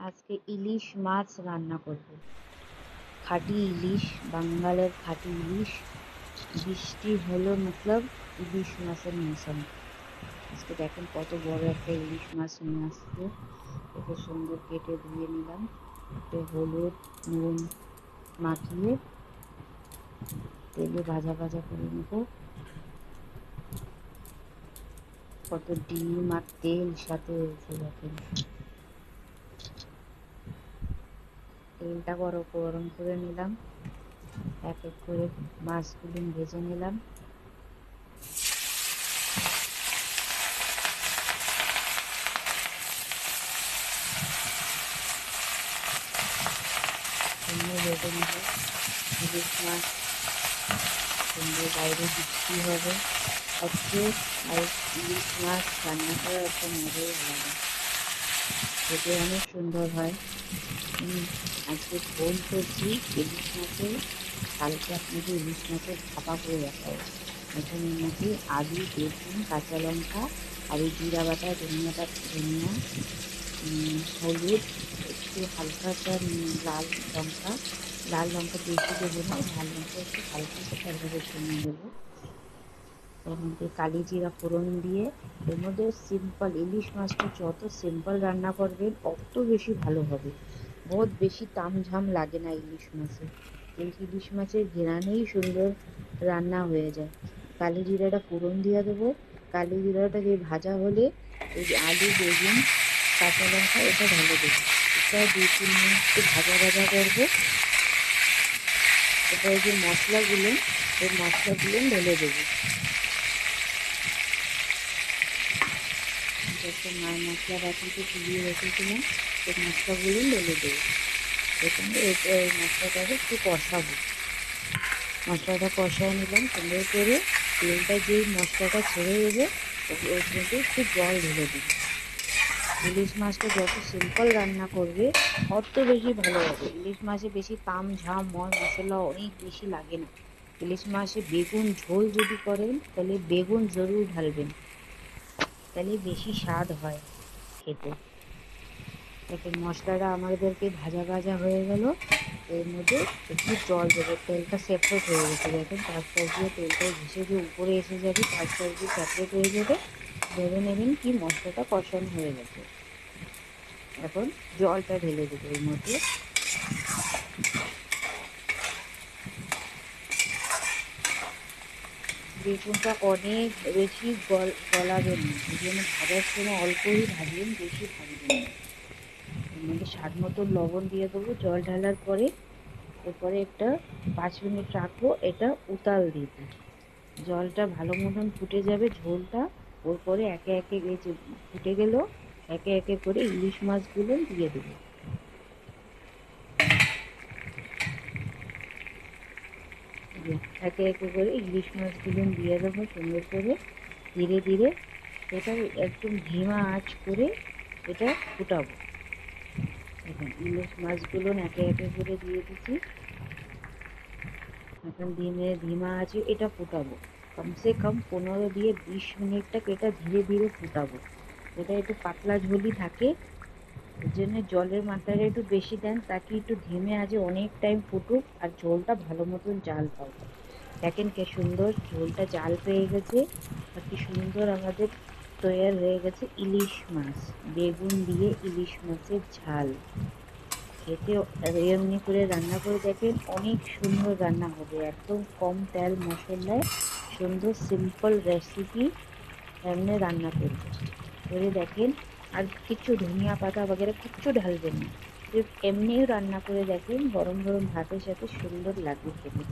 আজকে ইলিশ মাছ রান্না করব। খাঁটি ইলিশ, বাঙ্গালের খাঁটি ইলিশ। বৃষ্টি হলো মতলব ইলিশ মাছের মৌসুম। আজকে দেখেন কত বড় একটা ইলিশ মাছ নিয়ে আসছে। একে সুন্দর কেটে ধুয়ে নিলাম। একটু হলুদ নুন মাখিয়ে তেলে ভাজা ভাজা করে নেব। কত ডিম আর তেল সাথে হয়েছে দেখেন। তেলটা গরম করে নিলাম। এক এক করে মাছগুলো ভেজে নিলাম। সুন্দর ভেজে নিল। ইলিশ মাছ সুন্দর বাইরে বিক্রি হবে। আজকে আর ইলিশ মাছ রান্না করার একটা মজাই আলাদা, খেতে অনেক সুন্দর হয়। আজকে ঝোল করছি ইলিশ মাছের। কালকে আপনাকে ইলিশ মাছের ভাপা করে দেখাবো। এখানে মধ্যে আলু বেগুন কাঁচা লঙ্কা আর এই জিরা বাটা ধনিয়া হলুদ একটু হালকাটা লাল লঙ্কা বেশি দেবো না, লাল লঙ্কা একটু হালকা তরকারির জন্য দেবো। এর মধ্যে কালি জিরা ফোড়ন দিয়ে এর মধ্যে সিম্পল ইলিশ মাছটা যত সিম্পল রান্না করবেন অত বেশি ভালো হবে। বহুত বেশি তামঝাম লাগে না ইলিশ মাছে। এই ইলিশ মাছের ঘ্রাণেই সুন্দর রান্না হয়ে যায়। কালি জিরাটা ফোড়ন দিয়ে দেবো। কালি জিরাটা যে ভাজা হলে এই যে আলু বেগুন কাঁচা লঙ্কা এটা ঢেলে দেবো। এটা 2-3 মিনিট ভাজা ভাজা করবো। এরপরে যে মশলাগুলো এই মশলাগুলো ঢেলে দেবো। একটা মশলা বাটিতে তুলিয়ে রেখেছিলাম, সেই মশলাগুলো ঢেলে দেবো। এখানে এই মশলাটাকে একটু কষাবো। মশলাটা কষায় নিলাম সুন্দর করে। তেলটা যেই মশলাটা ছেড়ে দেবে ওর মধ্যে একটু জল ঢেলে দেবো। ইলিশ মাছটা যত সিম্পল রান্না করবে অত বেশি ভালো হবে। ইলিশ মাছে বেশি তাম ঝাম মশলা অনেক বেশি লাগে না। ইলিশ মাছে বেগুন ঝোল যদি করেন তাহলে বেগুন জরুর ঢালবেন, তাহলে বেশি স্বাদ হয় খেতে। দেখেন মশলাটা আমাদেরকে ভাজা ভাজা হয়ে গেল। এর মধ্যে একটু জল দেবো। তেলটা সেপারেট হয়ে গেছে দেখেন, পাঁচ দিয়ে তেলটা ঘেসে দিয়ে উপরে এসে যাবে, পাঁচ দিয়ে সেপারেট হয়ে যাবে। ভেবে নেবেন কি মশলাটা কষানো হয়ে গেছে। এখন জলটা ঢেলে দেবো এর মধ্যে। বেগুনটা অনেক বেশি গলাবেন না, এই জন্য ভাজার সময় অল্পই ভাজবেন, বেশি ভাজবেন না। এর মধ্যে স্বাদ মতো লবণ দিয়ে দেবো জল ঢালার পরে। এরপরে একটা 5 মিনিট রাখবো এটা উতাল দিতে। জলটা ভালো মতন ফুটে যাবে ঝোলটা। ওর পরে একে একে ফুটে গেল একে একে করে ইলিশ মাছগুলো দিয়ে দেবো। একে একে করে ইলিশ মাছগুলো দিয়ে দেবো সুন্দর করে। ধীরে ধীরে এটা একদম ধিমা আঁচ করে এটা ফুটাবো। এখন ইলিশ মাছগুলো একে একে করে দিয়ে দিচ্ছি। এখন ধিমা আছে এটা ফুটাবো। কমসে কম 15-20 মিনিট এটা ধীরে ধীরে ফুটাবো। এটা একটু পাতলা ঝোলই থাকে, এর জন্য জলের মাত্রাটা একটু বেশি দেন, তাকে একটু ধিমে আঁচে অনেক টাইম ফুটুক আর ঝোলটা ভালো মতন জাল পাও। দেখেন কি সুন্দর ঝোলটা জাল পেয়ে গেছে আর কি সুন্দর আমাদের তৈরি হয়ে গেছে ইলিশ মাছ। বেগুন দিয়ে ইলিশ মাছের ঝাল খেতে এমনি করে রান্না করে দেখেন অনেক সুন্দর রান্না হবে। একদম কম তেল মশলায় সুন্দর সিম্পল রেসিপি এমনি রান্না করবে করে দেখেন। আর কিছু ধনিয়া পাতা বগেরা কিচ্ছু ঢালবেন না, এমনিও রান্না করে দেখেন গরম গরম ভাতের সাথে সুন্দর লাগবে খেতে।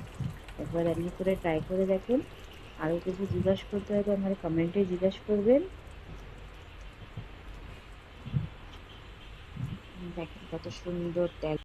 একবার এমনি করে ট্রাই করে দেখেন। আরও কিছু জিজ্ঞাসা করতে হয় তো আমার কমেন্টে জিজ্ঞাসা করবেন। দেখেন কত সুন্দর তেল।